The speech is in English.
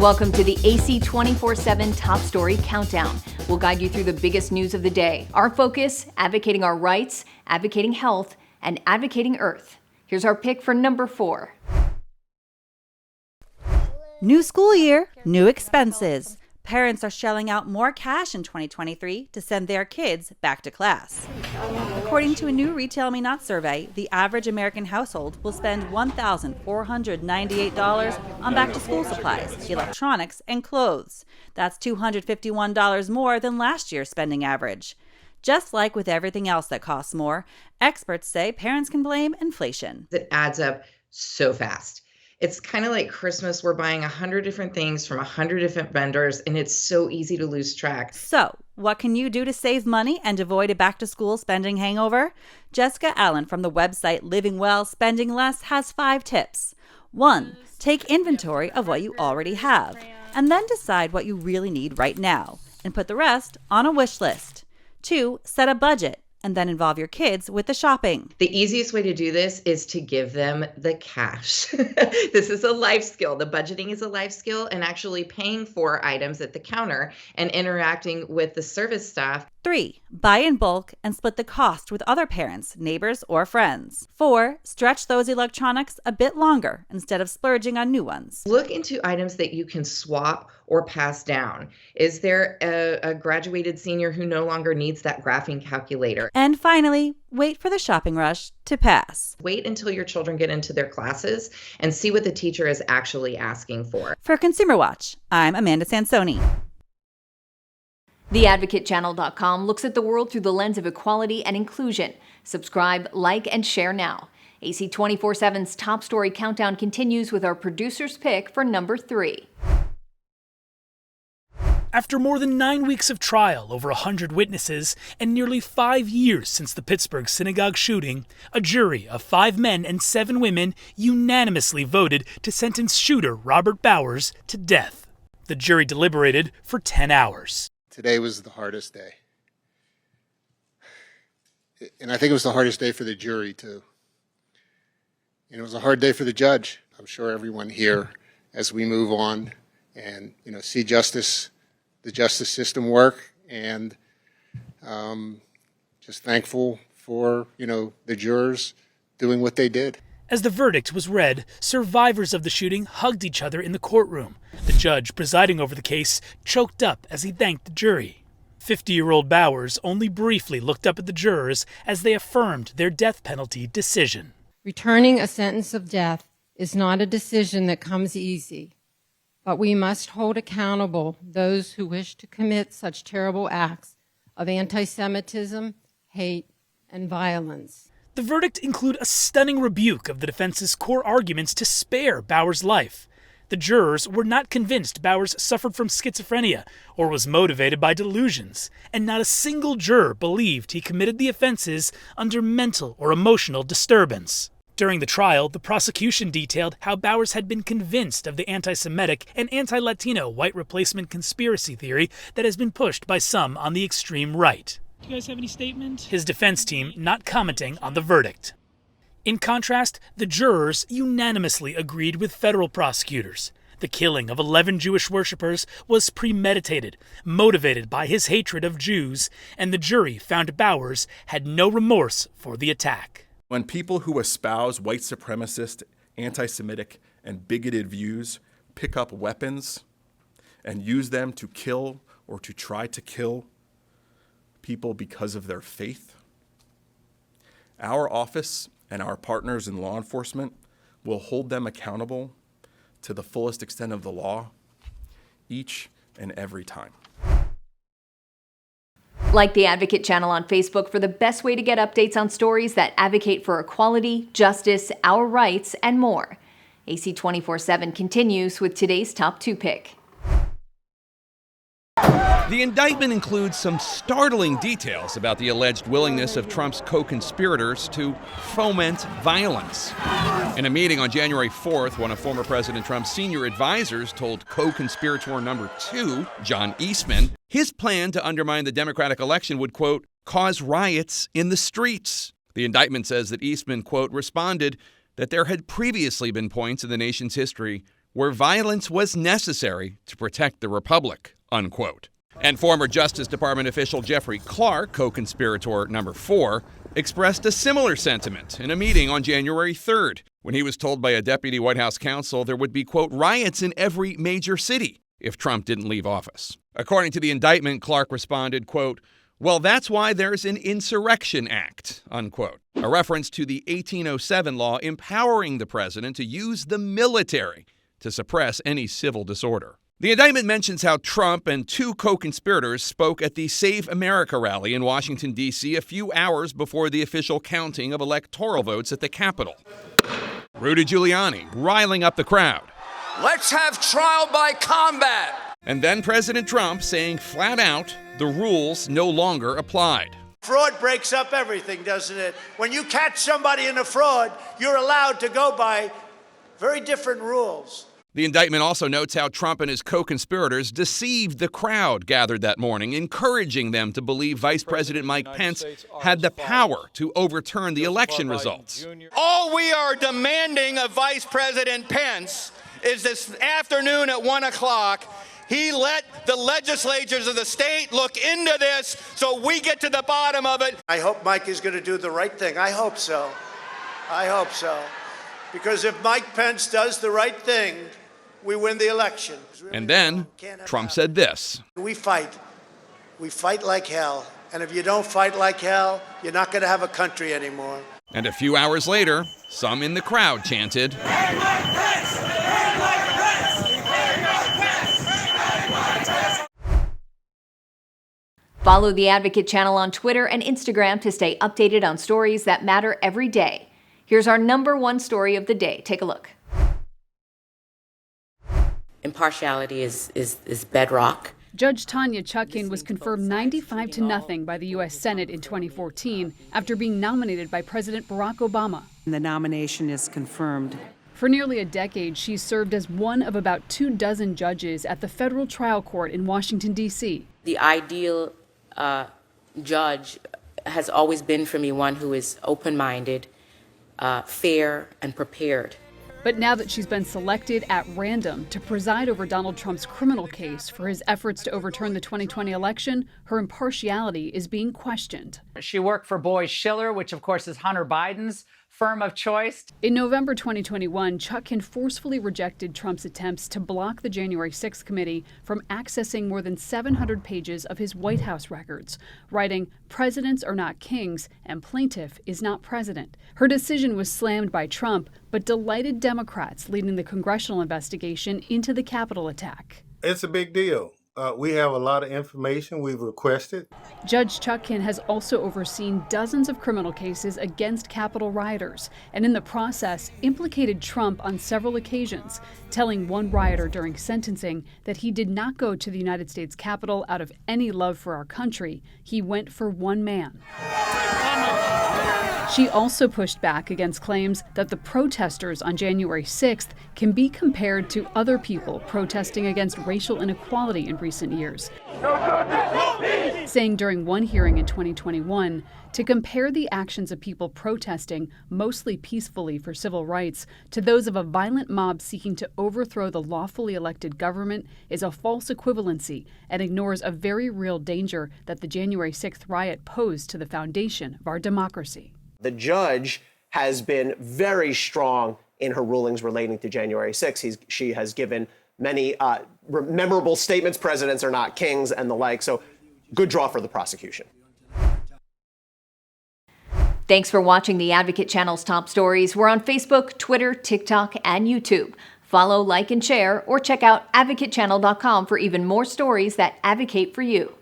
Welcome to the AC 24/7 Top Story Countdown. We'll guide you through the biggest news of the day. Our focus, advocating our rights, advocating health, and advocating Earth. Here's our pick for number 4. New school year, new expenses. Parents are shelling out more cash in 2023 to send their kids back to class. According to a new Retail Me Not survey, the average American household will spend $1,498 on back-to-school supplies, electronics, and clothes. That's $251 more than last year's spending average. Just like with everything else that costs more, experts say parents can blame inflation. It adds up so fast. It's kind of like Christmas. We're buying 100 different things from 100 different vendors, and it's so easy to lose track. So, what can you do to save money and avoid a back-to-school spending hangover? Jessica Allen from the website Living Well, Spending Less has 5 tips. 1. Take inventory of what you already have, and then decide what you really need right now, and put the rest on a wish list. 2. Set a budget, and then involve your kids with the shopping. The easiest way to do this is to give them the cash. This is a life skill. The budgeting is a life skill, and actually paying for items at the counter and interacting with the service staff. 3. Buy in bulk and split the cost with other parents, neighbors, or friends. 4. Stretch those electronics a bit longer instead of splurging on new ones. Look into items that you can swap or pass down. Is there a graduated senior who no longer needs that graphing calculator? And finally, wait for the shopping rush to pass. Wait until your children get into their classes and see what the teacher is actually asking for. For Consumer Watch, I'm Amanda Sansoni. TheAdvocateChannel.com looks at the world through the lens of equality and inclusion. Subscribe, like, and share now. AC 24/7's Top Story Countdown continues with our producer's pick for number 3. After more than 9 weeks of trial, over 100 witnesses, and nearly 5 years since the Pittsburgh Synagogue Shooting, a jury of 5 men and 7 women unanimously voted to sentence shooter Robert Bowers to death. The jury deliberated for 10 hours. Today was the hardest day. And I think it was the hardest day for the jury, too. And it was a hard day for the judge. I'm sure everyone here, as we move on and, see the justice system work, and just thankful for, the jurors doing what they did. As the verdict was read, survivors of the shooting hugged each other in the courtroom. The judge presiding over the case choked up as he thanked the jury. 50-year-old Bowers only briefly looked up at the jurors as they affirmed their death penalty decision. Returning a sentence of death is not a decision that comes easy, but we must hold accountable those who wish to commit such terrible acts of anti-Semitism, hate, and violence. The verdict included a stunning rebuke of the defense's core arguments to spare Bowers' life. The jurors were not convinced Bowers suffered from schizophrenia or was motivated by delusions, and not a single juror believed he committed the offenses under mental or emotional disturbance. During the trial, the prosecution detailed how Bowers had been convinced of the anti-Semitic and anti-Latino white replacement conspiracy theory that has been pushed by some on the extreme right. Do you guys have any statement? His defense team not commenting on the verdict. In contrast, the jurors unanimously agreed with federal prosecutors. The killing of 11 Jewish worshippers was premeditated, motivated by his hatred of Jews, and the jury found Bowers had no remorse for the attack. When people who espouse white supremacist, anti-Semitic, and bigoted views pick up weapons and use them to kill or to try to kill people because of their faith, our office and our partners in law enforcement will hold them accountable to the fullest extent of the law each and every time. Like the Advocate Channel on Facebook for the best way to get updates on stories that advocate for equality, justice, our rights, and more. AC 24/7 continues with today's top 2 pick. The indictment includes some startling details about the alleged willingness of Trump's co-conspirators to foment violence. In a meeting on January 4th, one of former President Trump's senior advisors told co-conspirator number 2, John Eastman, his plan to undermine the Democratic election would, quote, cause riots in the streets. The indictment says that Eastman, quote, responded that there had previously been points in the nation's history where violence was necessary to protect the republic, unquote. And former Justice Department official Jeffrey Clark, co-conspirator number 4, expressed a similar sentiment in a meeting on January 3rd, when he was told by a deputy White House counsel there would be, quote, riots in every major city if Trump didn't leave office. According to the indictment, Clark responded, quote, well, that's why there's an Insurrection Act, unquote, a reference to the 1807 law empowering the president to use the military to suppress any civil disorder. The indictment mentions how Trump and 2 co-conspirators spoke at the Save America rally in Washington, D.C. a few hours before the official counting of electoral votes at the Capitol. Rudy Giuliani riling up the crowd. Let's have trial by combat. And then President Trump saying flat out the rules no longer applied. Fraud breaks up everything, doesn't it? When you catch somebody in a fraud, you're allowed to go by very different rules. The indictment also notes how Trump and his co-conspirators deceived the crowd gathered that morning, encouraging them to believe Vice President Mike Pence had the power to overturn the election results. All we are demanding of Vice President Pence is this afternoon at 1 o'clock, he let the legislatures of the state look into this so we get to the bottom of it. I hope Mike is going to do the right thing. I hope so. I hope so. Because if Mike Pence does the right thing, we win the election. And then Trump said this. We fight. We fight like hell. And if you don't fight like hell, you're not going to have a country anymore. And a few hours later, some in the crowd chanted, "Hey, Mike Pence! Hey, Mike Pence! Hey, Mike Pence! Follow the Advocate channel on Twitter and Instagram to stay updated on stories that matter every day. Here's our number 1 story of the day. Take a look. Impartiality is bedrock. Judge Tanya Chutkan was confirmed 95-0 by the U.S. Senate in 2014 after being nominated by President Barack Obama. The nomination is confirmed. For nearly a decade, she's served as one of about 24 judges at the federal trial court in Washington, D.C. The ideal judge has always been for me one who is open-minded, fair, and prepared. But now that she's been selected at random to preside over Donald Trump's criminal case for his efforts to overturn the 2020 election, her impartiality is being questioned. She worked for Boies Schiller, which of course is Hunter Biden's firm of choice. In November 2021, Chutkan forcefully rejected Trump's attempts to block the January 6th committee from accessing more than 700 pages of his White House records, writing, "Presidents are not kings and plaintiff is not president." Her decision was slammed by Trump, but delighted Democrats leading the congressional investigation into the Capitol attack. It's a big deal. We have a lot of information we've requested. Judge Chutkan has also overseen dozens of criminal cases against Capitol rioters, and in the process implicated Trump on several occasions, telling one rioter during sentencing that he did not go to the United States Capitol out of any love for our country. He went for one man. She also pushed back against claims that the protesters on January 6th can be compared to other people protesting against racial inequality in recent years, saying during one hearing in 2021, to compare the actions of people protesting, mostly peacefully for civil rights, to those of a violent mob seeking to overthrow the lawfully elected government is a false equivalency and ignores a very real danger that the January 6th riot posed to the foundation of our democracy. The judge has been very strong in her rulings relating to January 6th. She has given many memorable statements, presidents are not kings and the like, so good draw for the prosecution. Thanks for watching the Advocate Channel's top stories. We're on Facebook, Twitter, TikTok, and YouTube. Follow, like, and share, or check out advocatechannel.com for even more stories that advocate for you.